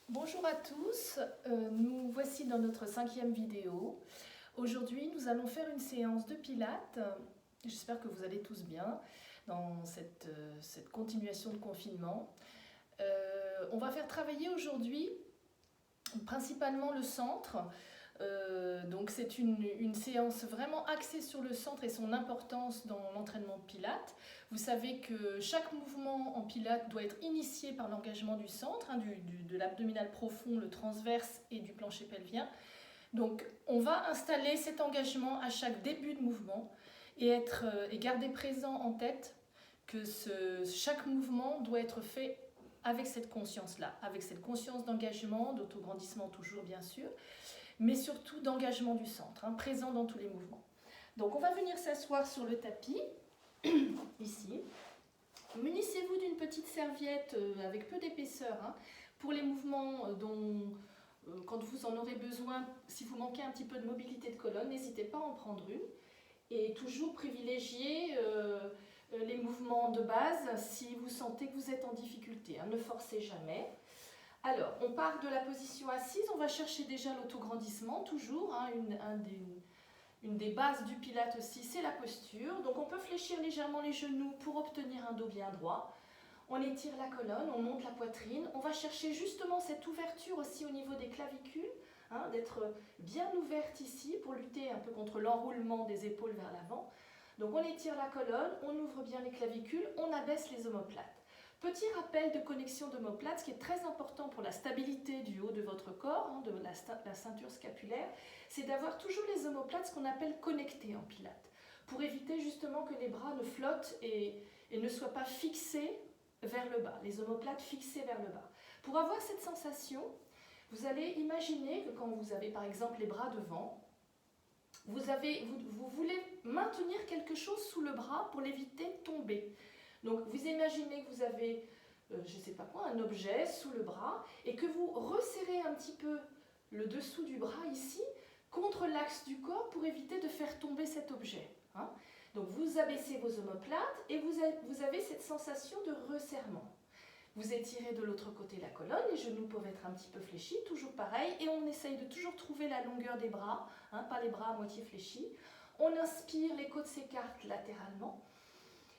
Bonjour à tous, nous voici dans notre 5e vidéo. Aujourd'hui, nous allons faire une séance de pilates. J'espère que vous allez tous bien dans cette continuation de confinement. On va faire travailler aujourd'hui principalement le centre. Donc c'est une séance vraiment axée sur le centre et son importance dans l'entraînement de pilates. Vous savez que chaque mouvement en pilates doit être initié par l'engagement du centre, de l'abdominal profond, le transverse et du plancher pelvien. Donc on va installer cet engagement à chaque début de mouvement et garder présent en tête que chaque mouvement doit être fait avec cette conscience-là, avec cette conscience d'engagement, d'autograndissement toujours bien sûr, mais surtout d'engagement du centre, présent dans tous les mouvements. Donc on va venir s'asseoir sur le tapis, ici. Munissez-vous d'une petite serviette avec peu d'épaisseur, pour les mouvements quand vous en aurez besoin, si vous manquez un petit peu de mobilité de colonne, n'hésitez pas à en prendre une. Et toujours privilégier les mouvements de base si vous sentez que vous êtes en difficulté, ne forcez jamais. Alors, on part de la position assise, on va chercher déjà l'autograndissement, toujours. Une des bases du Pilates aussi, c'est la posture. Donc on peut fléchir légèrement les genoux pour obtenir un dos bien droit. On étire la colonne, on monte la poitrine. On va chercher justement cette ouverture aussi au niveau des clavicules, d'être bien ouverte ici pour lutter un peu contre l'enroulement des épaules vers l'avant. Donc on étire la colonne, on ouvre bien les clavicules, on abaisse les omoplates. Petit rappel de connexion d'omoplate, ce qui est très important pour la stabilité du haut de votre corps, de la ceinture scapulaire, c'est d'avoir toujours les omoplates, ce qu'on appelle connectés en pilates, pour éviter justement que les bras ne flottent et ne soient pas fixés vers le bas, les omoplates fixées vers le bas. Pour avoir cette sensation, vous allez imaginer que quand vous avez par exemple les bras devant, vous voulez maintenir quelque chose sous le bras pour l'éviter de tomber. Donc vous imaginez que vous avez, je ne sais pas quoi, un objet sous le bras et que vous resserrez un petit peu le dessous du bras ici contre l'axe du corps pour éviter de faire tomber cet objet. Donc vous abaissez vos omoplates et vous avez cette sensation de resserrement. Vous étirez de l'autre côté la colonne, les genoux peuvent être un petit peu fléchis, toujours pareil, et on essaye de toujours trouver la longueur des bras, pas les bras à moitié fléchis. On inspire, les côtes s'écartent latéralement.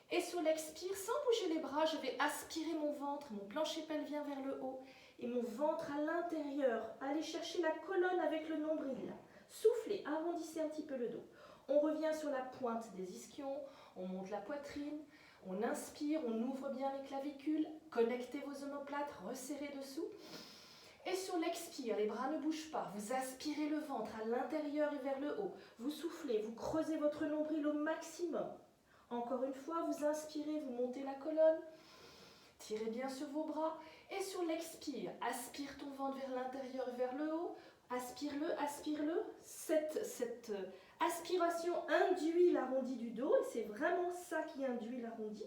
Et sur l'expire, sans bouger les bras, je vais aspirer mon ventre, mon plancher pelvien vers le haut et mon ventre à l'intérieur. Allez chercher la colonne avec le nombril. Soufflez, arrondissez un petit peu le dos. On revient sur la pointe des ischions, on monte la poitrine, on inspire, on ouvre bien les clavicules, connectez vos omoplates, resserrez dessous. Et sur l'expire, les bras ne bougent pas. Vous aspirez le ventre à l'intérieur et vers le haut. Vous soufflez, vous creusez votre nombril au maximum. Encore une fois, vous inspirez, vous montez la colonne, tirez bien sur vos bras. Et sur l'expire, aspire ton ventre vers l'intérieur et vers le haut. Aspire-le, aspire-le. Cette aspiration induit l'arrondi du dos. Et c'est vraiment ça qui induit l'arrondi.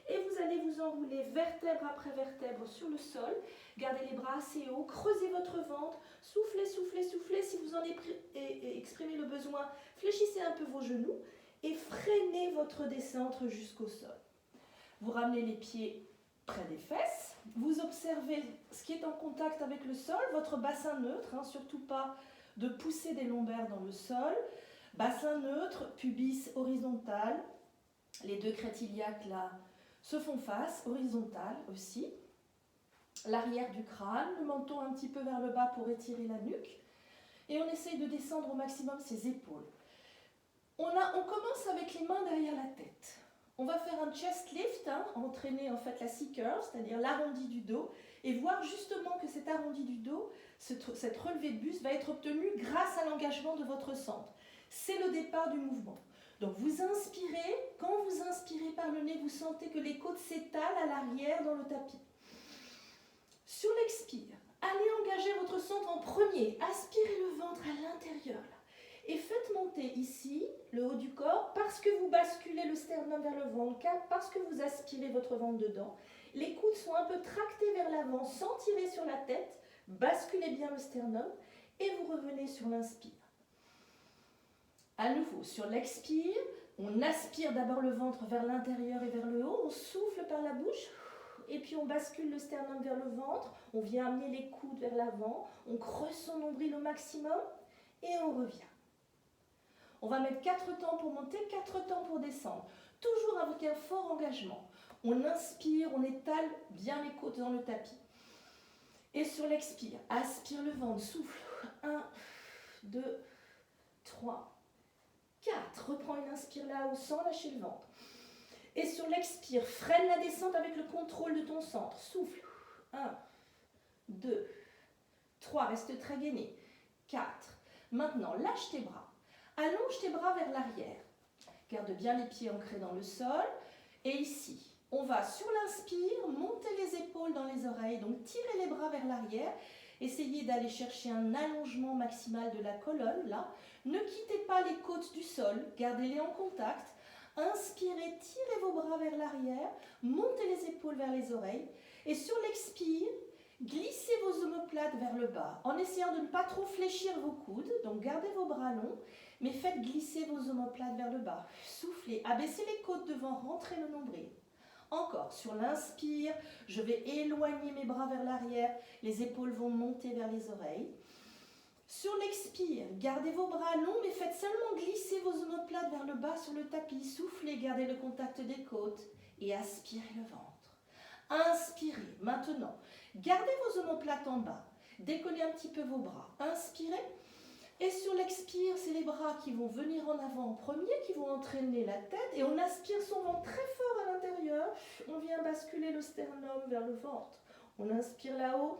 Et vous allez vous enrouler vertèbre après vertèbre sur le sol. Gardez les bras assez hauts, creusez votre ventre. Soufflez, soufflez, soufflez. Si vous en exprimez le besoin, fléchissez un peu vos genoux. Et freinez votre descente jusqu'au sol. Vous ramenez les pieds près des fesses. Vous observez ce qui est en contact avec le sol, votre bassin neutre, surtout pas de pousser des lombaires dans le sol. Bassin neutre, pubis horizontal. Les deux crêtes iliaques là se font face, horizontale aussi. L'arrière du crâne, le menton un petit peu vers le bas pour étirer la nuque. Et on essaye de descendre au maximum ses épaules. On commence avec les mains derrière la tête. On va faire un chest lift, entraîner en fait la C-curve, c'est-à-dire l'arrondi du dos, et voir justement que cet arrondi du dos, cette relevée de buste va être obtenue grâce à l'engagement de votre centre. C'est le départ du mouvement. Donc vous inspirez, quand vous inspirez par le nez, vous sentez que les côtes s'étalent à l'arrière dans le tapis. Sur l'expire, allez engager votre centre en premier, aspirez le ventre à l'intérieur. Et faites monter ici le haut du corps parce que vous basculez le sternum vers le ventre, parce que vous aspirez votre ventre dedans. Les coudes sont un peu tractés vers l'avant sans tirer sur la tête. Basculez bien le sternum et vous revenez sur l'inspire. À nouveau, sur l'expire, on aspire d'abord le ventre vers l'intérieur et vers le haut. On souffle par la bouche. Et puis on bascule le sternum vers le ventre, on vient amener les coudes vers l'avant, on creuse son nombril au maximum et on revient. On va mettre 4 temps pour monter, 4 temps pour descendre. Toujours avec un fort engagement. On inspire, on étale bien les côtes dans le tapis. Et sur l'expire, aspire le ventre, souffle. 1, 2, 3, 4. Reprends une inspire là-haut sans lâcher le ventre. Et sur l'expire, freine la descente avec le contrôle de ton centre. Souffle. 1, 2, 3. Reste très gainé. 4. Maintenant, lâche tes bras. Allonge tes bras vers l'arrière. Garde bien les pieds ancrés dans le sol. Et ici, on va sur l'inspire, monter les épaules dans les oreilles. Donc, tirez les bras vers l'arrière. Essayez d'aller chercher un allongement maximal de la colonne, là. Ne quittez pas les côtes du sol. Gardez-les en contact. Inspirez, tirez vos bras vers l'arrière. Montez les épaules vers les oreilles. Et sur l'expire, glissez vos omoplates vers le bas en essayant de ne pas trop fléchir vos coudes. Donc, gardez vos bras longs. Mais faites glisser vos omoplates vers le bas. Soufflez, abaissez les côtes devant, rentrez le nombril. Encore, sur l'inspire, je vais éloigner mes bras vers l'arrière. Les épaules vont monter vers les oreilles. Sur l'expire, gardez vos bras longs, mais faites seulement glisser vos omoplates vers le bas sur le tapis. Soufflez, gardez le contact des côtes et aspirez le ventre. Inspirez, maintenant. Gardez vos omoplates en bas. Décollez un petit peu vos bras. Inspirez. Et sur l'expire, c'est les bras qui vont venir en avant en premier, qui vont entraîner la tête. Et on aspire son ventre très fort à l'intérieur. On vient basculer le sternum vers le ventre. On inspire là-haut.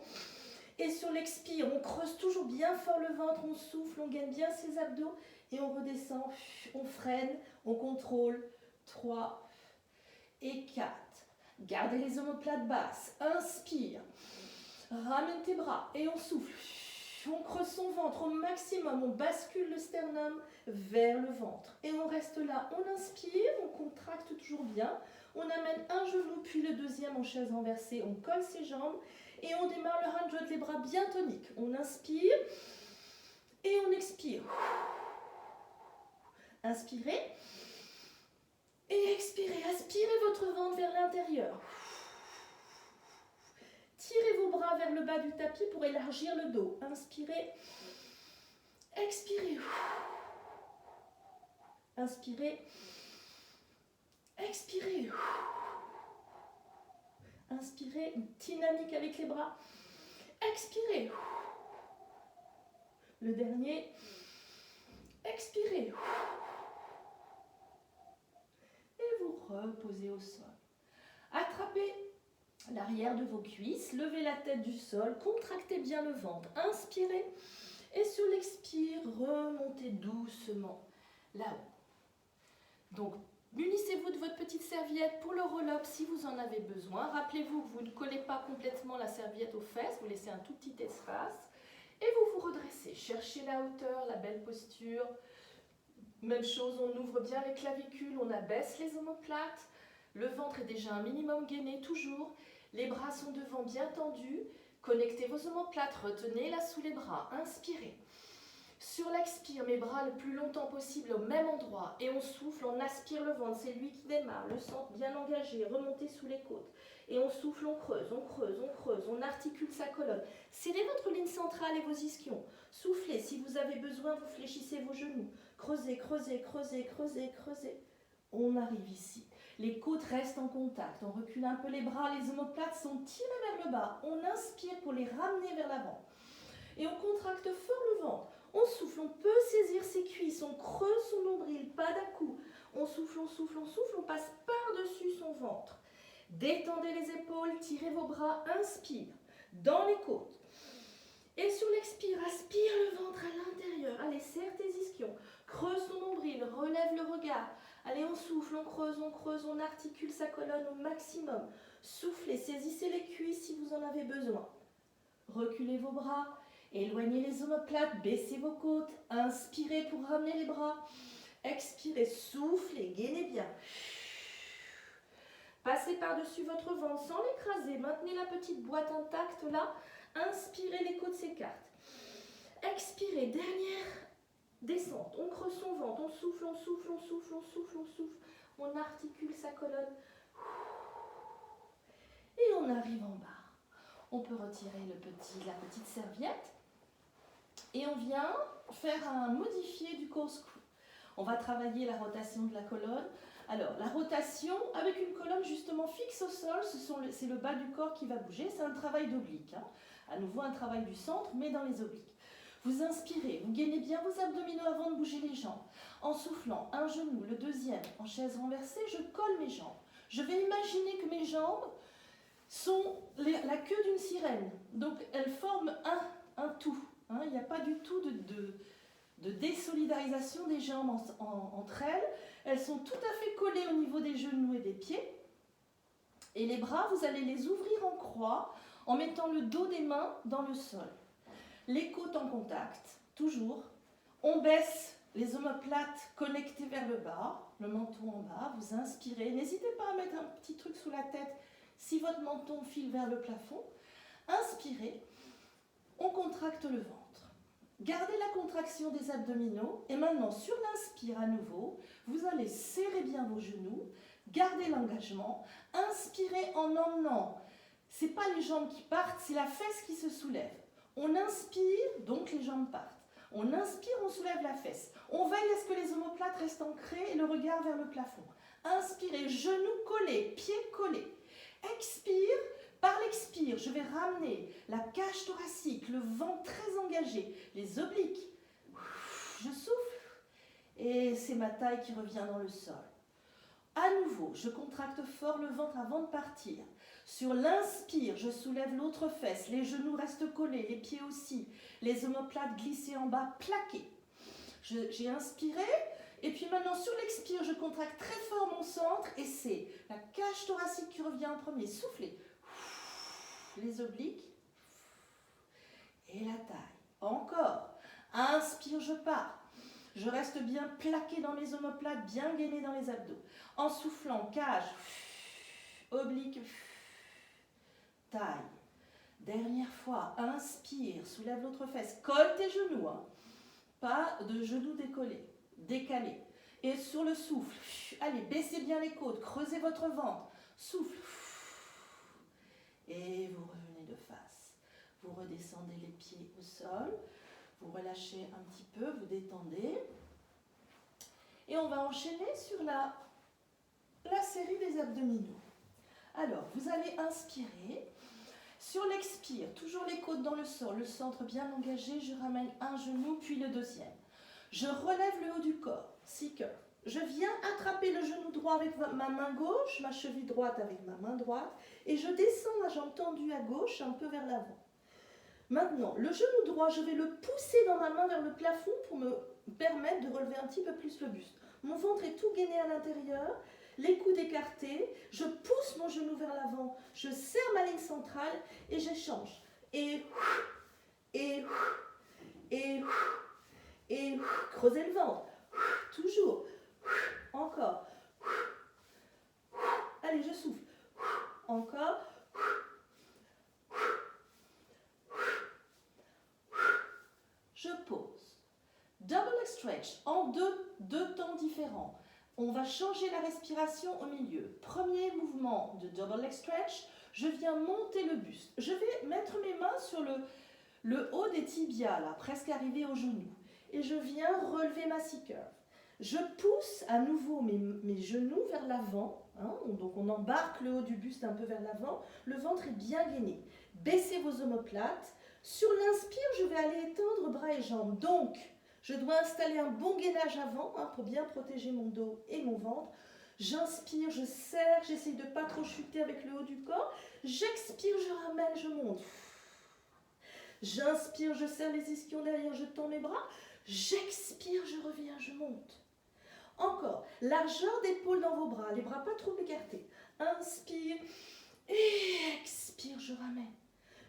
Et sur l'expire, on creuse toujours bien fort le ventre. On souffle, on gagne bien ses abdos. Et on redescend. On freine, on contrôle. 3 et 4. Gardez les omoplates basses. Inspire. Ramène tes bras et on souffle. On creuse son ventre au maximum, on bascule le sternum vers le ventre. Et on reste là, on inspire, on contracte toujours bien. On amène un genou puis le deuxième en chaise renversée. On colle ses jambes et on démarre le 100, les bras bien toniques. On inspire et on expire. Inspirez et expirez. Aspirez votre ventre vers l'intérieur. Tirez vos bras vers le bas du tapis pour élargir le dos. Inspirez. Expirez. Inspirez. Expirez. Inspirez. Une dynamique avec les bras. Expirez. Le dernier. Expirez. Et vous reposez au sol. Attrapez l'arrière de vos cuisses, levez la tête du sol, contractez bien le ventre, inspirez et sur l'expire, remontez doucement là-haut. Donc, munissez-vous de votre petite serviette pour le roll-up si vous en avez besoin. Rappelez-vous que vous ne collez pas complètement la serviette aux fesses, vous laissez un tout petit espace et vous vous redressez. Cherchez la hauteur, la belle posture. Même chose, on ouvre bien les clavicules, on abaisse les omoplates. Le ventre est déjà un minimum gainé, toujours. Les bras sont devant, bien tendus. Connectez vos omoplates, retenez-la sous les bras. Inspirez. Sur l'expire, mes bras le plus longtemps possible au même endroit. Et on souffle, on aspire le ventre. C'est lui qui démarre. Le centre bien engagé, remontez sous les côtes. Et on souffle, on creuse, on creuse, on creuse. On articule sa colonne. Serrez votre ligne centrale et vos ischions. Soufflez. Si vous avez besoin, vous fléchissez vos genoux. Creusez, creusez, creusez, creusez, creusez. On arrive ici. Les côtes restent en contact. On recule un peu les bras. Les omoplates sont tirées vers le bas. On inspire pour les ramener vers l'avant. Et on contracte fort le ventre. On souffle. On peut saisir ses cuisses. On creuse son nombril. Pas d'à-coup. On souffle, on souffle, on souffle. On passe par-dessus son ventre. Détendez les épaules. Tirez vos bras. Inspire. Dans les côtes. Et sur l'expire, aspire le ventre à l'intérieur. Allez, serre tes ischions. Creuse son nombril. Relève le regard. Allez, on souffle, on articule sa colonne au maximum. Soufflez, saisissez les cuisses si vous en avez besoin. Reculez vos bras, éloignez les omoplates, baissez vos côtes. Inspirez pour ramener les bras. Expirez, soufflez, gainez bien. Passez par-dessus votre ventre sans l'écraser. Maintenez la petite boîte intacte là. Inspirez, les côtes s'écartent. Expirez, dernière descente, on creuse son ventre, on souffle, on souffle, on souffle, on souffle, on souffle. On articule sa colonne. Et on arrive en bas. On peut retirer la petite serviette et on vient faire un modifié du corkscrew. On va travailler la rotation de la colonne. Alors, la rotation avec une colonne justement fixe au sol, c'est le bas du corps qui va bouger. C'est un travail d'oblique. Hein. À nouveau, un travail du centre, mais dans les obliques. Vous inspirez, vous gainez bien vos abdominaux avant de bouger les jambes. En soufflant, un genou, le deuxième, en chaise renversée, je colle mes jambes. Je vais imaginer que mes jambes sont la queue d'une sirène. Donc, elles forment un tout. Hein. Il n'y a pas du tout de désolidarisation des jambes entre elles. Elles sont tout à fait collées au niveau des genoux et des pieds. Et les bras, vous allez les ouvrir en croix en mettant le dos des mains dans le sol. Les côtes en contact, toujours. On baisse les omoplates connectées vers le bas, le menton en bas. Vous inspirez. N'hésitez pas à mettre un petit truc sous la tête si votre menton file vers le plafond. Inspirez. On contracte le ventre. Gardez la contraction des abdominaux et maintenant sur l'inspire à nouveau, vous allez serrer bien vos genoux, gardez l'engagement, inspirez en emmenant, ce n'est pas les jambes qui partent, c'est la fesse qui se soulève. On inspire, donc les jambes partent. On inspire, on soulève la fesse. On veille à ce que les omoplates restent ancrées et le regard vers le plafond. Inspirez, genoux collés, pieds collés. Expire. Par l'expire, je vais ramener la cage thoracique, le ventre très engagé, les obliques. Je souffle et c'est ma taille qui revient dans le sol. À nouveau, je contracte fort le ventre avant de partir. Sur l'inspire, je soulève l'autre fesse, les genoux restent collés, les pieds aussi, les omoplates glissées en bas, plaquées. J'ai inspiré et puis maintenant sur l'expire, je contracte très fort mon centre et c'est la cage thoracique qui revient en premier. Soufflez. Les obliques et la taille. Encore. Inspire, je pars. Je reste bien plaqué dans mes omoplates, bien gainé dans les abdos. En soufflant, cage, oblique, taille. Dernière fois, inspire, soulève l'autre fesse, colle tes genoux, hein. Pas de genoux décollés, décalés. Et sur le souffle, allez, baissez bien les côtes, creusez votre ventre, souffle. Et vous revenez de face. Vous redescendez les pieds au sol. Vous relâchez un petit peu, vous détendez. Et on va enchaîner sur la série des abdominaux. Alors, vous allez inspirer. Sur l'expire, toujours les côtes dans le sol, le centre bien engagé. Je ramène un genou, puis le deuxième. Je relève le haut du corps, seeker. Je viens attraper le genou droit avec ma main gauche, ma cheville droite avec ma main droite, et je descends la jambe tendue à gauche, un peu vers l'avant. Maintenant, le genou droit, je vais le pousser dans ma main vers le plafond pour me permettre de relever un petit peu plus le buste. Mon ventre est tout gainé à l'intérieur, les coudes écartés, je pousse mon genou vers l'avant, je serre ma ligne centrale et j'échange. Et creusez le ventre. Toujours. Encore. Allez, je souffle. Encore. Je pose. Double leg stretch en deux temps différents. On va changer la respiration au milieu. Premier mouvement de double leg stretch. Je viens monter le buste. Je vais mettre mes mains sur le haut des tibias, là, presque arrivé au genou. Et je viens relever ma C-curve. Je pousse à nouveau mes genoux vers l'avant, hein, donc on embarque le haut du buste un peu vers l'avant, le ventre est bien gainé. Baissez vos omoplates. Sur l'inspire, je vais aller étendre bras et jambes. Donc, je dois installer un bon gainage avant, hein, pour bien protéger mon dos et mon ventre. J'inspire, je serre, j'essaye de ne pas trop chuter avec le haut du corps. J'expire, je ramène, je monte. J'inspire, je serre les ischions derrière, je tends mes bras. J'expire, je reviens, je monte. Encore, largeur d'épaule dans vos bras, les bras pas trop écartés. Inspire et expire, je ramène.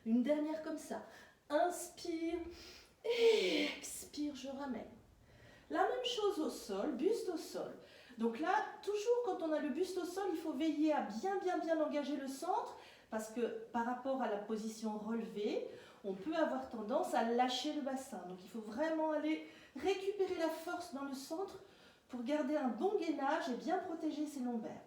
Une dernière comme ça. Inspire et expire, je ramène. La même chose au sol, buste au sol. Donc là, toujours quand on a le buste au sol, il faut veiller à bien engager le centre parce que par rapport à la position relevée, on peut avoir tendance à lâcher le bassin. Donc il faut vraiment aller récupérer la force dans le centre pour garder un bon gainage et bien protéger ses lombaires.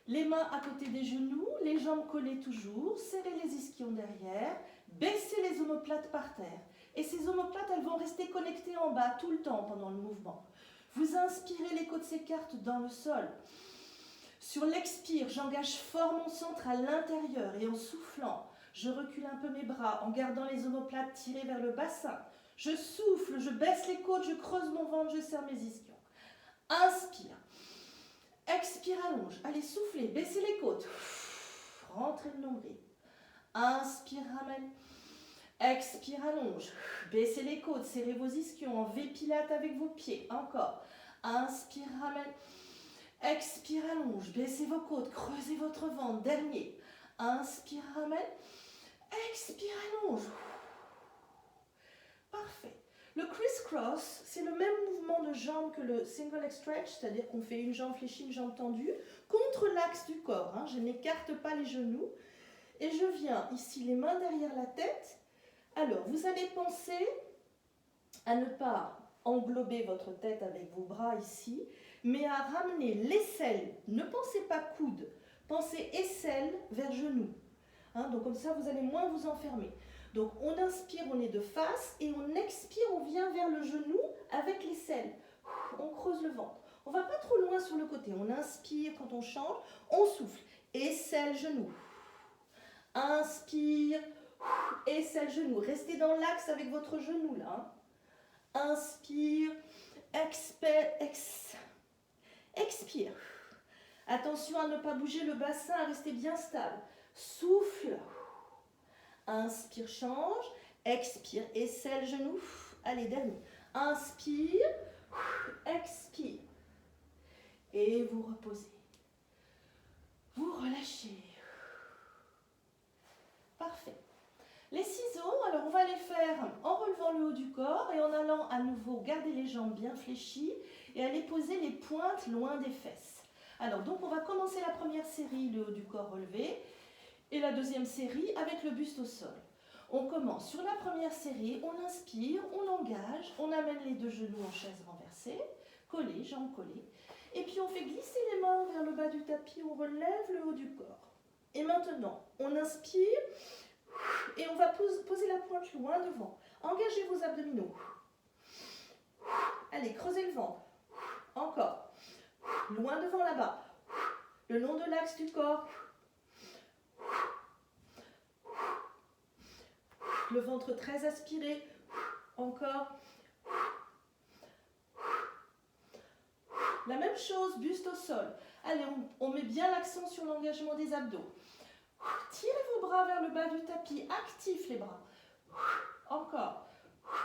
Les mains à côté des genoux, les jambes collées toujours, serrez les ischions derrière, baissez les omoplates par terre. Et ces omoplates, elles vont rester connectées en bas tout le temps pendant le mouvement. Vous inspirez, les côtes s'écartent dans le sol. Sur l'expire, j'engage fort mon centre à l'intérieur et en soufflant, je recule un peu mes bras en gardant les omoplates tirées vers le bassin. Je souffle, je baisse les côtes, je creuse mon ventre, je serre mes ischions. Inspire. Expire, allonge. Allez, soufflez, baissez les côtes. Rentrez le nombril. Inspire, ramène. Expire, allonge. Baissez les côtes, serrez vos ischions en V pilate avec vos pieds. Encore. Inspire, ramène. Expire, allonge. Baissez vos côtes, creusez votre ventre. Dernier. Inspire, ramène. Expire, allonge. Parfait. Le criss-cross, c'est le même mouvement de jambe que le single leg stretch, c'est-à-dire qu'on fait une jambe fléchie, une jambe tendue, contre l'axe du corps. Je n'écarte pas les genoux. Et je viens ici, les mains derrière la tête. Alors, vous allez penser à ne pas englober votre tête avec vos bras ici, mais à ramener l'aisselle. Ne pensez pas coude, pensez aisselle vers genou. Donc comme ça, vous allez moins vous enfermer. Donc on inspire, on est de face, et on expire, on vient vers le genou avec l'aisselle. On creuse le ventre. On ne va pas trop loin sur le côté. On inspire quand on change, on souffle. Aisselle, genou. Inspire, aisselle, genou. Restez dans l'axe avec votre genou là. Inspire, expire. Attention à ne pas bouger le bassin, à rester bien stable. Souffle. Inspire, change. Expire, aisselle, genou. Allez, dernier. Inspire, expire. Et vous reposez. Vous relâchez. Parfait. Les ciseaux, alors on va les faire en relevant le haut du corps et en allant à nouveau garder les jambes bien fléchies et aller poser les pointes loin des fesses. Alors donc on va commencer la première série, le haut du corps relevé, et la deuxième série avec le buste au sol. On commence sur la première série, on inspire, on engage, on amène les deux genoux en chaise renversée, collés, jambes collées, et puis on fait glisser les mains vers le bas du tapis, on relève le haut du corps. Et maintenant, on inspire, et on va poser la pointe loin devant. Engagez vos abdominaux. Allez, creusez le ventre. Encore. Loin devant là-bas. Le long de l'axe du corps. Le ventre très aspiré. Encore. La même chose, buste au sol. Allez, on met bien l'accent sur l'engagement des abdos. Tirez vos bras vers le bas du tapis. Actif les bras. Encore.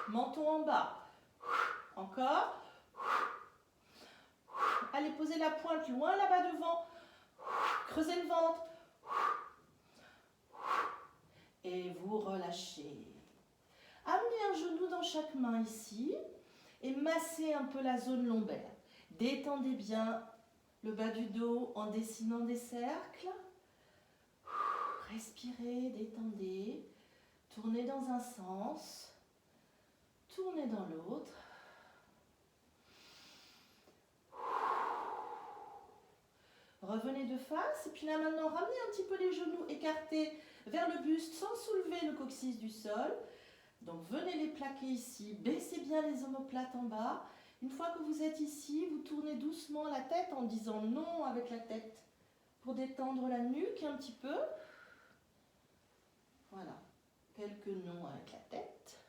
Menton en bas. Encore. Allez, posez la pointe loin là-bas devant. Creusez le ventre. Et vous relâchez. Amenez un genou dans chaque main ici et massez un peu la zone lombaire. Détendez bien le bas du dos en dessinant des cercles. Respirez, détendez. Tournez dans un sens. Tournez dans l'autre. Revenez de face. Et puis là maintenant, ramenez un petit peu les genoux écartés vers le buste sans soulever le coccyx du sol. Donc venez les plaquer ici. Baissez bien les omoplates en bas. Une fois que vous êtes ici, vous tournez doucement la tête en disant non avec la tête pour détendre la nuque un petit peu. Voilà, quelques noms avec la tête.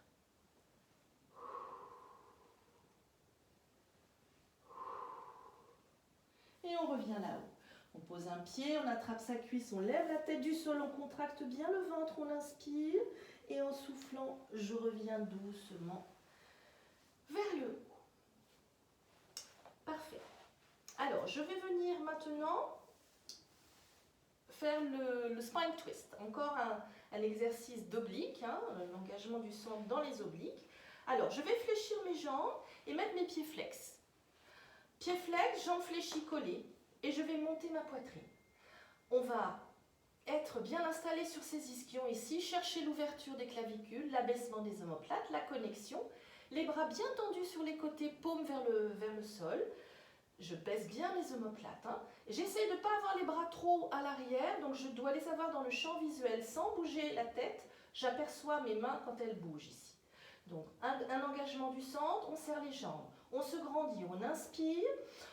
Et on revient là-haut. On pose un pied, on attrape sa cuisse, on lève la tête du sol, on contracte bien le ventre, on inspire. Et en soufflant, je reviens doucement vers le haut. Parfait. Alors, je vais venir maintenant faire le spine twist. Encore un exercice d'oblique, l'engagement du centre dans les obliques. Alors, je vais fléchir mes jambes et mettre mes pieds flex. Pieds flex, jambes fléchies collées. Et je vais monter ma poitrine. On va être bien installé sur ces ischions ici, chercher l'ouverture des clavicules, l'abaissement des omoplates, la connexion, les bras bien tendus sur les côtés, paumes vers le sol, Je baisse bien mes omoplates. Hein. J'essaie de ne pas avoir les bras trop à l'arrière, donc je dois les avoir dans le champ visuel sans bouger la tête. J'aperçois mes mains quand elles bougent ici. Donc un engagement du centre, on serre les jambes, on se grandit, on inspire,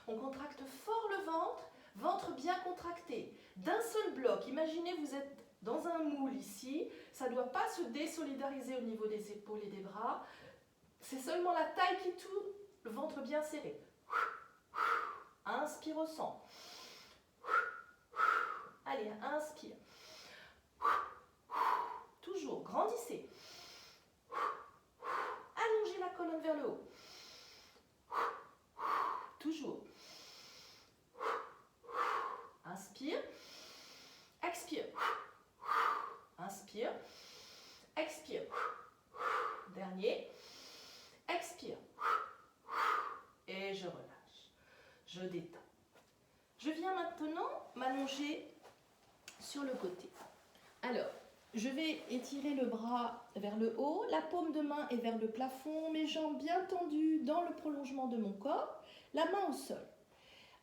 on contracte fort le ventre, ventre bien contracté. D'un seul bloc, imaginez vous êtes dans un moule ici, ça ne doit pas se désolidariser au niveau des épaules et des bras. C'est seulement la taille qui tourne, le ventre bien serré. Inspire au centre. Allez, inspire. Toujours, grandissez. Allongez la colonne vers le haut. Toujours. Inspire. Expire. Inspire. Expire. Dernier. Expire. Et je relâche. Je détends. Je viens maintenant m'allonger sur le côté. Alors, je vais étirer le bras vers le haut, la paume de main est vers le plafond, mes jambes bien tendues dans le prolongement de mon corps, la main au sol.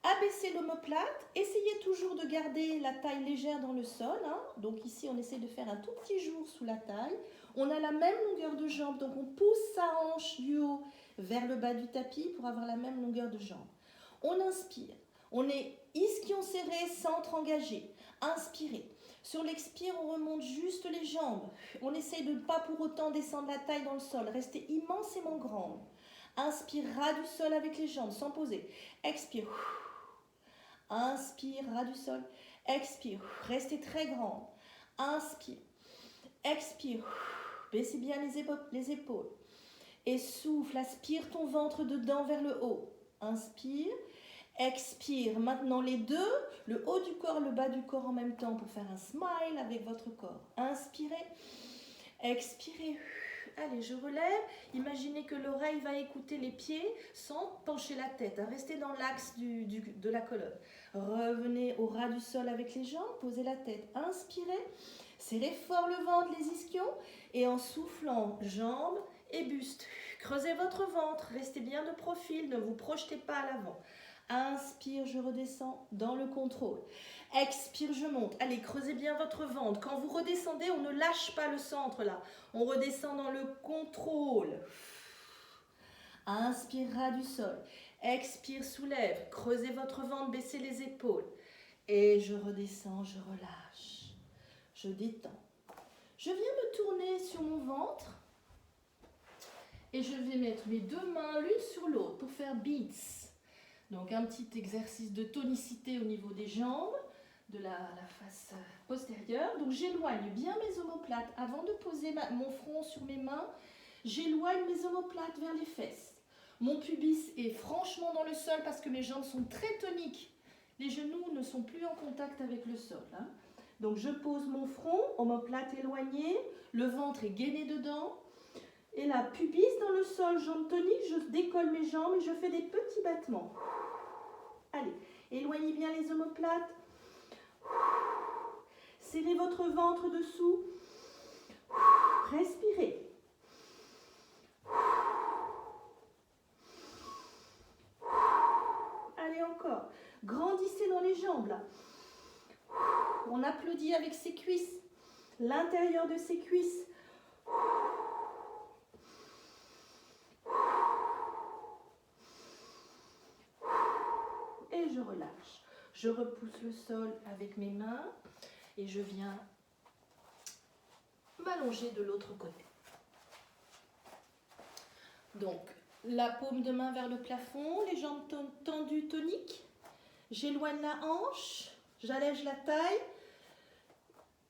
Abaissez l'omoplate, essayez toujours de garder la taille légère dans le sol. Hein. Donc ici, on essaie de faire un tout petit jour sous la taille. On a la même longueur de jambe, donc on pousse sa hanche du haut vers le bas du tapis pour avoir la même longueur de jambe. On inspire. On est ischion serré, centre engagé. Inspirez. Sur l'expire, on remonte juste les jambes. On essaye de ne pas pour autant descendre la taille dans le sol. Restez immensément grande. Inspire, ras du sol avec les jambes, sans poser. Expire. Inspire, ras du sol. Expire. Restez très grande. Inspire. Expire. Baissez bien les épaules. Et souffle. Aspire ton ventre dedans vers le haut. Inspire. Expire. Maintenant les deux, le haut du corps, le bas du corps en même temps pour faire un smile avec votre corps. Inspirez. Expirez. Allez, je relève. Imaginez que l'oreille va écouter les pieds sans pencher la tête. Restez dans l'axe de la colonne. Revenez au ras du sol avec les jambes. Posez la tête. Inspirez. Serrez fort le ventre, les ischions. Et en soufflant, jambes et buste. Creusez votre ventre. Restez bien de profil. Ne vous projetez pas à l'avant. Inspire, je redescends dans le contrôle. Expire, je monte. Allez, creusez bien votre ventre. Quand vous redescendez, on ne lâche pas le centre là. On redescend dans le contrôle. Inspire, ras du sol. Expire, soulève. Creusez votre ventre, baissez les épaules. Et je redescends, je relâche. Je détends. Je viens me tourner sur mon ventre. Et je vais mettre mes deux mains l'une sur l'autre pour faire beats. Donc un petit exercice de tonicité au niveau des jambes, de la face postérieure. Donc j'éloigne bien mes omoplates. Avant de poser mon front sur mes mains, j'éloigne mes omoplates vers les fesses. Mon pubis est franchement dans le sol parce que mes jambes sont très toniques. Les genoux ne sont plus en contact avec le sol. Hein. Donc je pose mon front, omoplate éloignée, le ventre est gainé dedans. Et là, pubis dans le sol, jambes toniques, je décolle mes jambes et je fais des petits battements. Allez, éloignez bien les omoplates. Serrez votre ventre dessous. Respirez. Allez encore. Grandissez dans les jambes là. On applaudit avec ses cuisses. L'intérieur de ses cuisses. Et je relâche. Je repousse le sol avec mes mains et je viens m'allonger de l'autre côté. Donc, la paume de main vers le plafond, les jambes tendues, toniques. J'éloigne la hanche, j'allège la taille.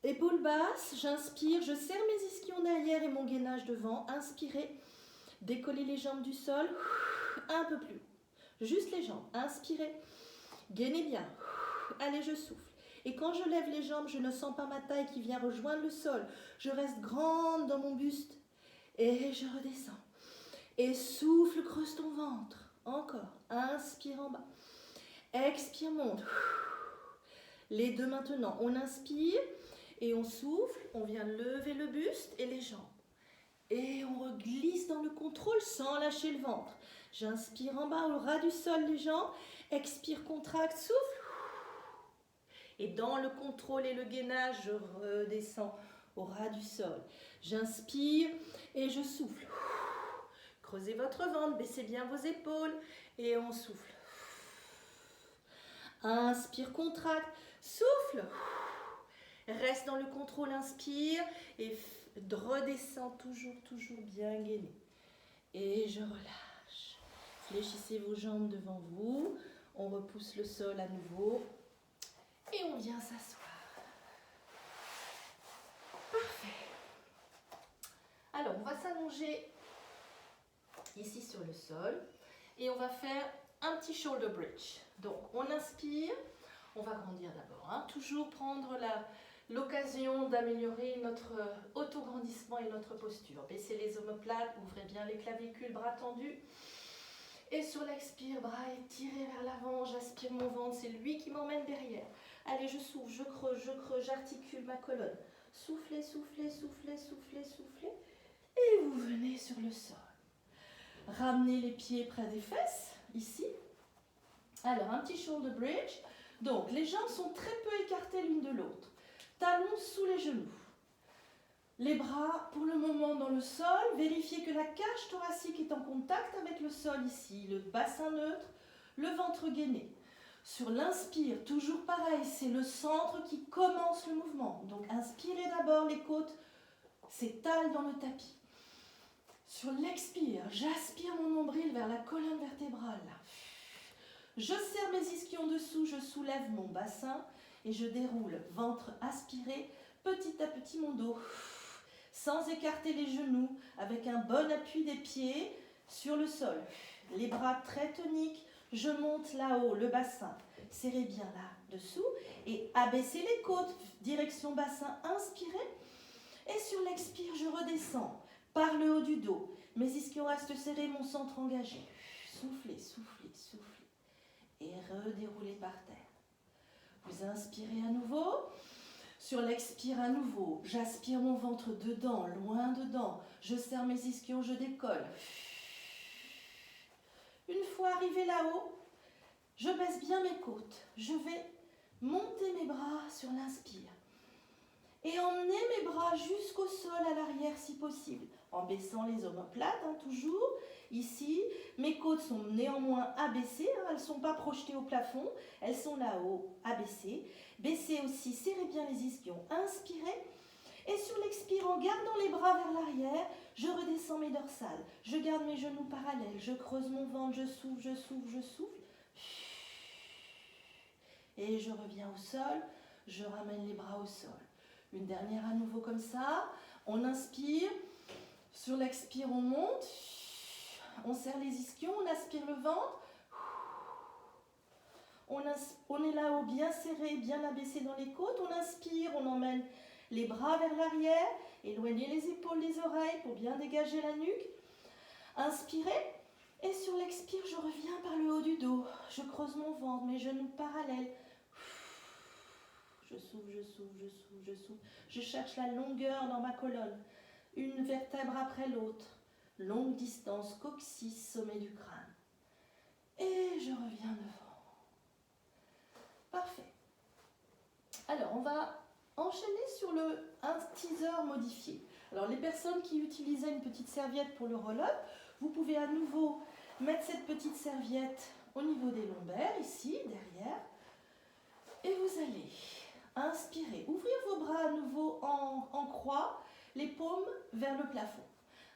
Épaules basses, j'inspire, je serre mes ischions derrière et mon gainage devant. Inspirez, décollez les jambes du sol, un peu plus. Juste les jambes, inspirez, gainez bien. Allez, je souffle. Et quand je lève les jambes, je ne sens pas ma taille qui vient rejoindre le sol. Je reste grande dans mon buste. Et je redescends. Et souffle, creuse ton ventre. Encore. Inspire en bas. Expire, monte. Les deux maintenant. On inspire et on souffle. On vient lever le buste et les jambes. Et on reglisse dans le contrôle sans lâcher le ventre. J'inspire en bas au ras du sol les jambes. Expire, contracte, souffle. Et dans le contrôle et le gainage, je redescends au ras du sol. J'inspire et je souffle. Creusez votre ventre, baissez bien vos épaules et on souffle. Inspire, contracte, souffle. Reste dans le contrôle, inspire et redescends toujours bien gainé. Et je relâche. Fléchissez vos jambes devant vous. On repousse le sol à nouveau. Et on vient s'asseoir. Parfait. Alors, on va s'allonger ici sur le sol. Et on va faire un petit shoulder bridge. Donc, on inspire. On va grandir d'abord. Hein. Toujours prendre l'occasion d'améliorer notre autograndissement et notre posture. Baissez les omoplates, ouvrez bien les clavicules, bras tendus. Et sur l'expire, bras étirés vers l'avant, j'aspire mon ventre, c'est lui qui m'emmène derrière. Allez, je souffle, je creuse, j'articule ma colonne. Soufflez, soufflez, soufflez, soufflez, soufflez. Et vous venez sur le sol. Ramenez les pieds près des fesses, ici. Alors, un petit shoulder bridge. Donc, les jambes sont très peu écartées l'une de l'autre. Talons sous les genoux. Les bras, pour le moment, dans le sol. Vérifiez que la cage thoracique est en contact avec le sol ici. Le bassin neutre, le ventre gainé. Sur l'inspire, toujours pareil, c'est le centre qui commence le mouvement. Donc, inspirez d'abord, les côtes s'étalent dans le tapis. Sur l'expire, j'aspire mon nombril vers la colonne vertébrale. Je serre mes ischions dessous, je soulève mon bassin et je déroule. Ventre aspiré, petit à petit mon dos. Sans écarter les genoux, avec un bon appui des pieds sur le sol. Les bras très toniques, je monte là-haut, le bassin. Serrez bien là-dessous et abaissez les côtes, direction bassin, inspirez. Et sur l'expire, je redescends par le haut du dos. Mes ischions restent serrés, mon centre engagé. Soufflez, soufflez, soufflez. Et redéroulez par terre. Vous inspirez à nouveau. Sur l'expire à nouveau, j'aspire mon ventre dedans, loin dedans. Je serre mes ischions, je décolle. Une fois arrivé là-haut, je baisse bien mes côtes. Je vais monter mes bras sur l'inspire. Et emmener mes bras jusqu'au sol à l'arrière si possible. En baissant les omoplates, toujours. Ici, mes côtes sont néanmoins abaissées. Elles ne sont pas projetées au plafond. Elles sont là-haut, abaissées. Baissez aussi, serrez bien les ischions. Inspirez. Et sur l'expire, en gardant les bras vers l'arrière, je redescends mes dorsales. Je garde mes genoux parallèles. Je creuse mon ventre. Je souffle, je souffle, je souffle. Et je reviens au sol. Je ramène les bras au sol. Une dernière à nouveau comme ça. On inspire. Sur l'expire, on monte. On serre les ischions. On aspire le ventre. On est là-haut bien serré, bien abaissé dans les côtes. On inspire. On emmène les bras vers l'arrière. Éloignez les épaules des oreilles pour bien dégager la nuque. Inspirez. Et sur l'expire, je reviens par le haut du dos. Je creuse mon ventre, mes genoux parallèles. Je souffle, je souffle, je souffle, je souffle. Je cherche la longueur dans ma colonne. Une vertèbre après l'autre. Longue distance, coccyx, sommet du crâne. Et je reviens devant. Parfait. Alors, on va enchaîner sur un teaser modifié. Alors, les personnes qui utilisaient une petite serviette pour le roll-up, vous pouvez à nouveau mettre cette petite serviette au niveau des lombaires, ici, derrière. Et vous allez inspirer. Ouvrir vos bras à nouveau en croix, les paumes vers le plafond.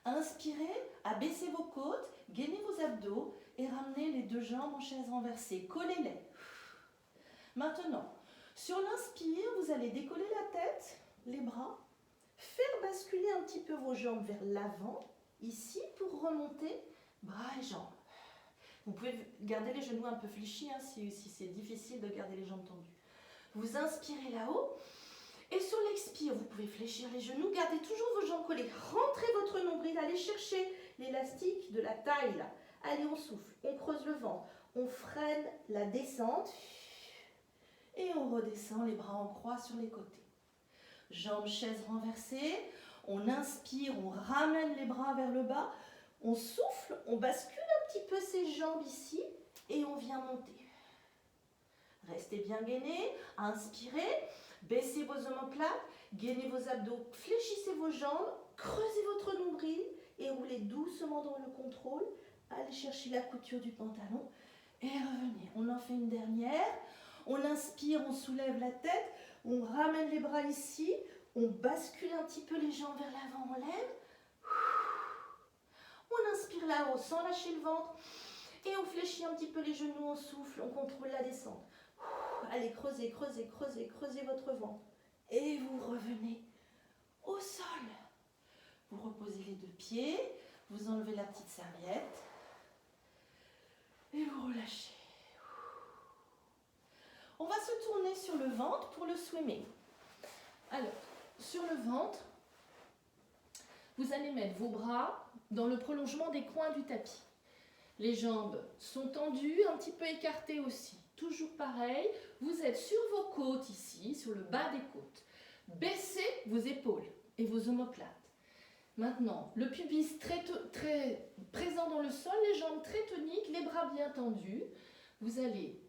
Inspirez, abaissez vos côtes, gainez vos abdos et ramenez les deux jambes en chaise renversée. Collez-les. Maintenant, sur l'inspire, vous allez décoller la tête, les bras, faire basculer un petit peu vos jambes vers l'avant, ici, pour remonter bras et jambes. Vous pouvez garder les genoux un peu fléchis si c'est difficile de garder les jambes tendues. Vous inspirez là-haut et sur l'expire, vous pouvez fléchir les genoux, gardez toujours vos jambes collées. Rentrez votre nombril, allez chercher l'élastique de la taille là. Allez, on souffle, on creuse le ventre, on freine la descente et on redescend les bras en croix sur les côtés. Jambes chaise renversée, on inspire, on ramène les bras vers le bas, On souffle, on bascule un petit peu ses jambes ici et on vient monter. Restez bien gainés, inspirez, baissez vos omoplates, gainez vos abdos, fléchissez vos jambes, creusez votre nombril et roulez doucement dans le contrôle. Allez chercher la couture du pantalon et revenez. On en fait une dernière. On inspire, on soulève la tête, on ramène les bras ici, on bascule un petit peu les jambes vers l'avant, on lève. On inspire là-haut sans lâcher le ventre et on fléchit un petit peu les genoux, on souffle, on contrôle la descente. Allez, creusez, creusez, creusez, creusez votre ventre et vous revenez au sol. Vous reposez les deux pieds, vous enlevez la petite serviette et vous relâchez. On va se tourner sur le ventre pour le swimming. Alors, sur le ventre, vous allez mettre vos bras dans le prolongement des coins du tapis. Les jambes sont tendues, un petit peu écartées aussi. Toujours pareil, vous êtes sur vos côtes ici, sur le bas des côtes. Baissez vos épaules et vos omoplates. Maintenant, le pubis très présent dans le sol, les jambes très toniques, les bras bien tendus. Vous allez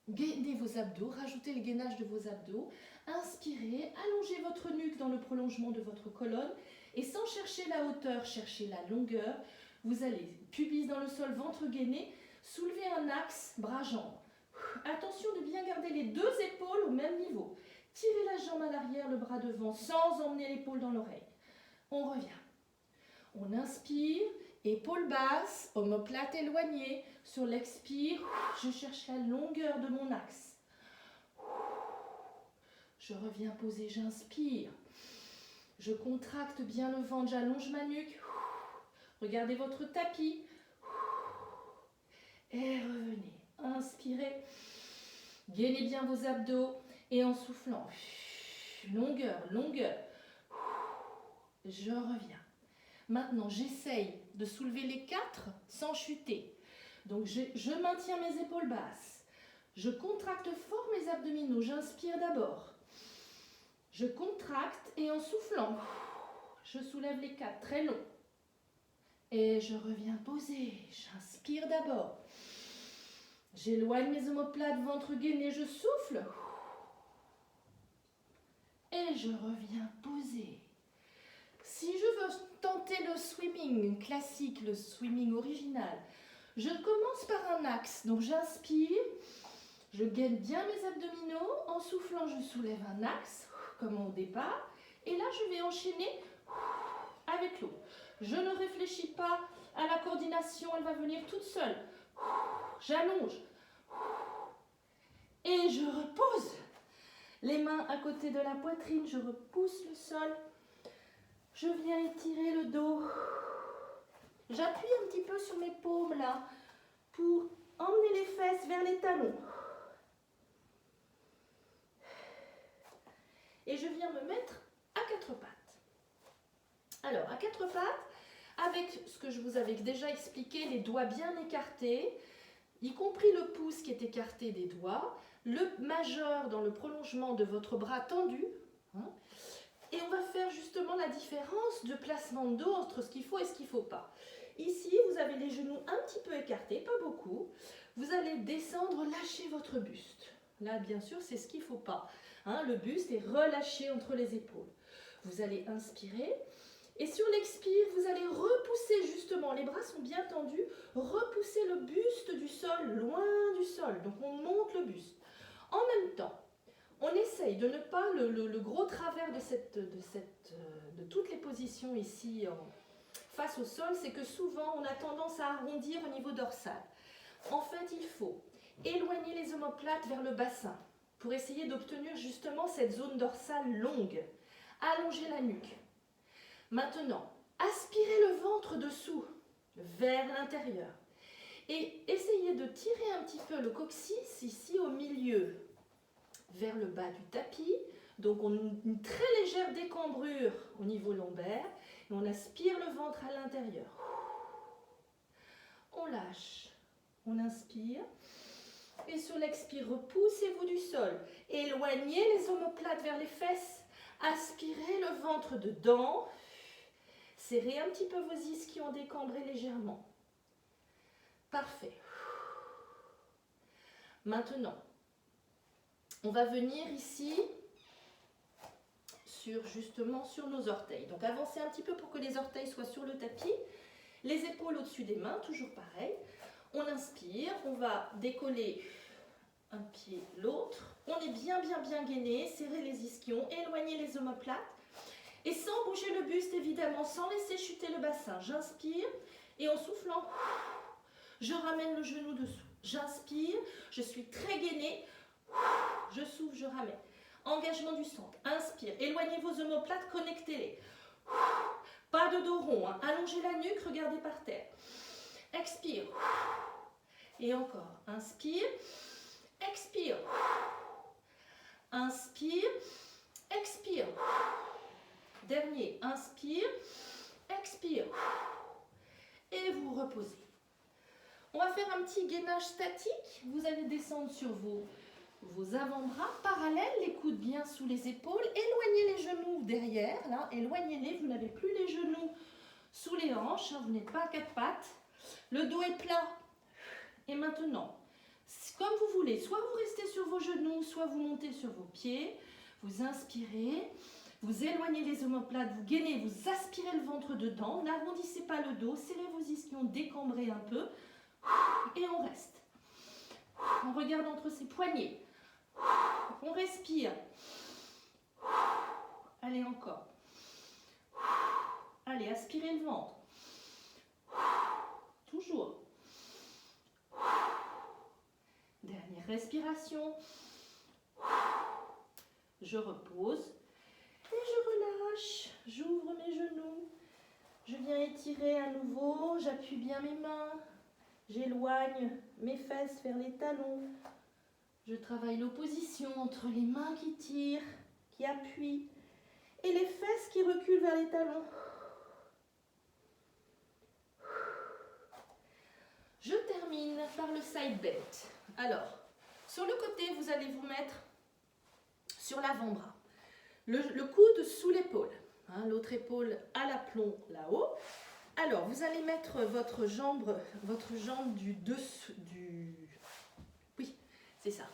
gainer vos abdos, rajouter le gainage de vos abdos. Inspirez, allongez votre nuque dans le prolongement de votre colonne et sans chercher la hauteur, cherchez la longueur. Vous allez, pubis dans le sol, ventre gainé, soulever un axe, bras-jambes. Attention de bien garder les deux épaules au même niveau. Tirez la jambe à l'arrière, le bras devant, sans emmener l'épaule dans l'oreille. On revient. On inspire, épaules basses, omoplate éloignée. Sur l'expire, je cherche la longueur de mon axe. Je reviens poser, j'inspire. Je contracte bien le ventre, j'allonge ma nuque. Regardez votre tapis. Et revenez. Inspirez. Gainez bien vos abdos. Et en soufflant, longueur, longueur. Je reviens. Maintenant, j'essaye de soulever les quatre sans chuter. Donc, je maintiens mes épaules basses. Je contracte fort mes abdominaux. J'inspire d'abord. Je contracte et en soufflant, je soulève les quatre très longs. Et je reviens poser. J'inspire d'abord. J'éloigne mes omoplates, ventre gainé, je souffle. Et je reviens poser. Si je veux tenter le swimming classique, le swimming original, je commence par un axe. Donc j'inspire, je gaine bien mes abdominaux. En soufflant, je soulève un axe, comme au départ. Et là, je vais enchaîner avec l'eau. Je ne réfléchis pas à la coordination, elle va venir toute seule. J'allonge. Et je repose. Les mains à côté de la poitrine, je repousse le sol. Je viens étirer le dos. J'appuie un petit peu sur mes paumes là pour emmener les fesses vers les talons. Et je viens me mettre à quatre pattes. Alors, à quatre pattes, avec ce que je vous avais déjà expliqué, les doigts bien écartés, y compris le pouce qui est écarté des doigts, le majeur dans le prolongement de votre bras tendu. Et on va faire justement la différence de placement de dos entre ce qu'il faut et ce qu'il ne faut pas. Ici, vous avez les genoux un petit peu écartés, pas beaucoup. Vous allez descendre, lâcher votre buste. Là, bien sûr, c'est ce qu'il ne faut pas. Le buste est relâché entre les épaules. Vous allez inspirer. Et sur l'expire, vous allez repousser justement, les bras sont bien tendus, repousser le buste du sol, loin du sol. Donc on monte le buste. En même temps, on essaye de ne pas, le gros travers de toutes les positions ici face au sol, c'est que souvent on a tendance à arrondir au niveau dorsal. En fait, il faut éloigner les omoplates vers le bassin pour essayer d'obtenir justement cette zone dorsale longue. Allonger la nuque. Maintenant, aspirez le ventre dessous, vers l'intérieur. Et essayez de tirer un petit peu le coccyx ici au milieu, vers le bas du tapis. Donc on a une très légère décambrure au niveau lombaire. Et on aspire le ventre à l'intérieur. On lâche. On inspire. Et sur l'expire, repoussez-vous du sol. Éloignez les omoplates vers les fesses. Aspirez le ventre dedans. Serrez un petit peu vos ischions décambrés légèrement. Parfait. Maintenant, on va venir ici justement sur nos orteils. Donc avancez un petit peu pour que les orteils soient sur le tapis. Les épaules au-dessus des mains, toujours pareil. On inspire, on va décoller un pied, l'autre. On est bien gainé, serrez les ischions, éloignez les omoplates. Et sans bouger le buste évidemment, sans laisser chuter le bassin. J'inspire et en soufflant, je ramène le genou dessous. J'inspire, je suis très gainée. Je souffle, je ramène. Engagement du centre. Inspire. Éloignez vos omoplates, connectez-les. Pas de dos rond. Hein. Allongez la nuque, regardez par terre. Expire. Et encore. Inspire. Expire. Inspire. Expire. Dernier. Inspire. Expire. Et vous reposez. On va faire un petit gainage statique. Vous allez descendre sur vos avant-bras parallèles, les coudes bien sous les épaules. Éloignez les genoux derrière, là, éloignez-les. Vous n'avez plus les genoux sous les hanches, hein, vous n'êtes pas à quatre pattes. Le dos est plat. Et maintenant, comme vous voulez, soit vous restez sur vos genoux, soit vous montez sur vos pieds. Vous inspirez, vous éloignez les omoplates, vous gainez, vous aspirez le ventre dedans. N'arrondissez pas le dos, serrez vos ischions, décambrez un peu. Et on reste. On regarde entre ses poignets. On respire. Allez, encore. Allez, aspirez le ventre. Toujours. Dernière respiration. Je repose. Et je relâche. J'ouvre mes genoux. Je viens étirer à nouveau. J'appuie bien mes mains. J'éloigne mes fesses vers les talons. Je travaille l'opposition entre les mains qui tirent, qui appuient, et les fesses qui reculent vers les talons. Je termine par le side bend. Alors, sur le côté, vous allez vous mettre sur l'avant-bras. Le coude sous l'épaule. Hein, l'autre épaule à l'aplomb là-haut. Alors, vous allez mettre votre jambe du dessous, oui, c'est ça.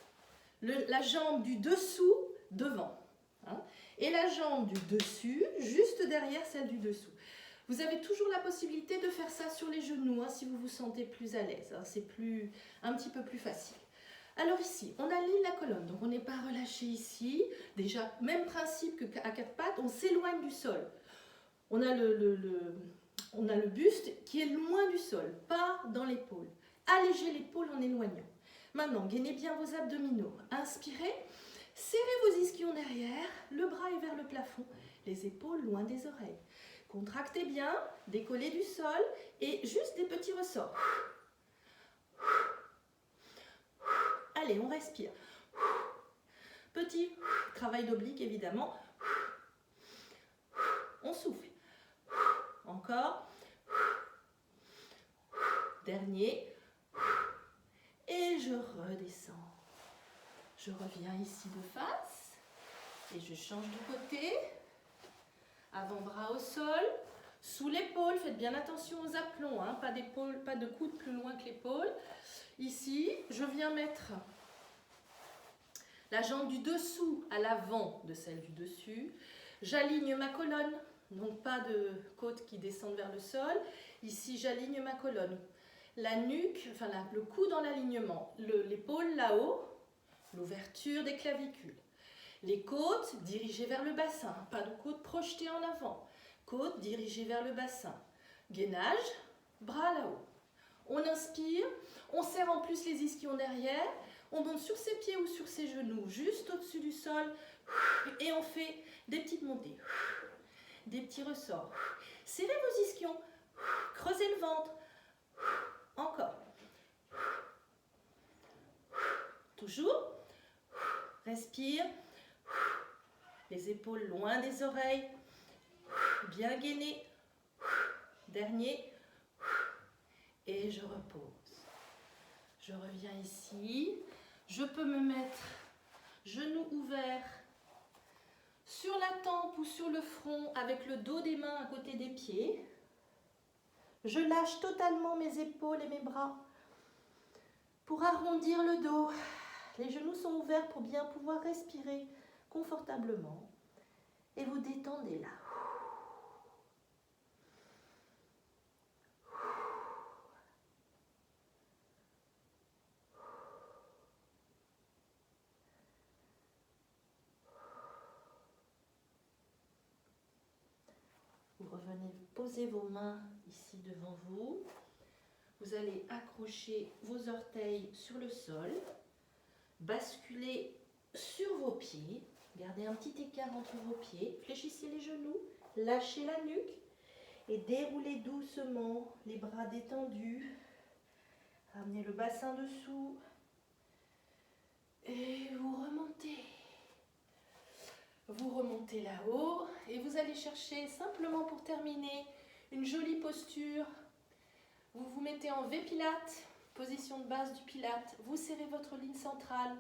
La jambe du dessous devant. Hein, et la jambe du dessus, juste derrière celle du dessous. Vous avez toujours la possibilité de faire ça sur les genoux, hein, si vous vous sentez plus à l'aise. Hein, c'est un petit peu plus facile. Alors ici, on aligne la colonne, donc on n'est pas relâché ici. Déjà, même principe qu'à quatre pattes, on s'éloigne du sol. On a le buste qui est loin du sol, pas dans l'épaule. Allégez l'épaule en éloignant. Maintenant, gainez bien vos abdominaux. Inspirez, serrez vos ischions derrière, le bras est vers le plafond, les épaules loin des oreilles. Contractez bien, décollez du sol et juste des petits ressorts. Allez, on respire. Petit travail d'oblique, évidemment. On souffle. Encore. Dernier. Et je redescends. Je reviens ici de face. Et je change de côté. Avant-bras au sol. Sous l'épaule, faites bien attention aux aplombs. Hein, pas d'épaule, pas de coude plus loin que l'épaule. Ici, je viens mettre la jambe du dessous à l'avant de celle du dessus. J'aligne ma colonne. Donc pas de côtes qui descendent vers le sol. Ici, j'aligne ma colonne. La nuque, enfin le cou dans l'alignement. L'épaule là-haut, l'ouverture des clavicules. Les côtes dirigées vers le bassin. Pas de côtes projetées en avant. Côtes dirigées vers le bassin. Gainage, bras là-haut. On inspire, on serre en plus les ischions derrière. On monte sur ses pieds ou sur ses genoux, juste au-dessus du sol. Et on fait des petites montées. Des petits ressorts. Serrez vos ischions. Creusez le ventre. Encore. Toujours. Respire. Les épaules loin des oreilles. Bien gainées. Dernier. Et je repose. Je reviens ici. Je peux me mettre genoux ouverts sur la tempe ou sur le front avec le dos des mains à côté des pieds. Je lâche totalement mes épaules et mes bras pour arrondir le dos. Les genoux sont ouverts pour bien pouvoir respirer confortablement. Et vous détendez là. Vous revenez poser vos mains ici devant vous. Vous allez accrocher vos orteils sur le sol, basculer sur vos pieds, gardez un petit écart entre vos pieds, fléchissez les genoux, lâchez la nuque et déroulez doucement les bras détendus. Ramenez le bassin dessous et vous remontez. Vous remontez là-haut et vous allez chercher simplement pour terminer une jolie posture. Vous vous mettez en V-Pilate, position de base du Pilate. Vous serrez votre ligne centrale.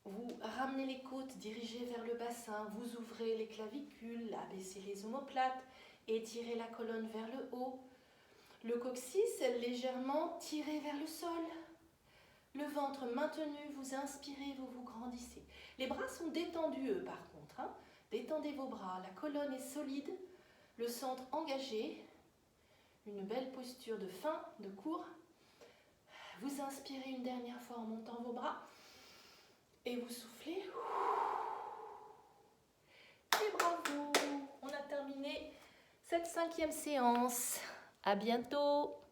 Vous ramenez les côtes dirigées vers le bassin. Vous ouvrez les clavicules, abaissez les omoplates, étirez la colonne vers le haut. Le coccyx est légèrement tiré vers le sol. Le ventre maintenu, vous inspirez, vous vous grandissez. Les bras sont détendus, eux, par contre. Hein. Détendez vos bras, la colonne est solide, le centre engagé. Une belle posture de fin, de court. Vous inspirez une dernière fois en montant vos bras. Et vous soufflez. Et bravo! On a terminé cette 5e séance. À bientôt!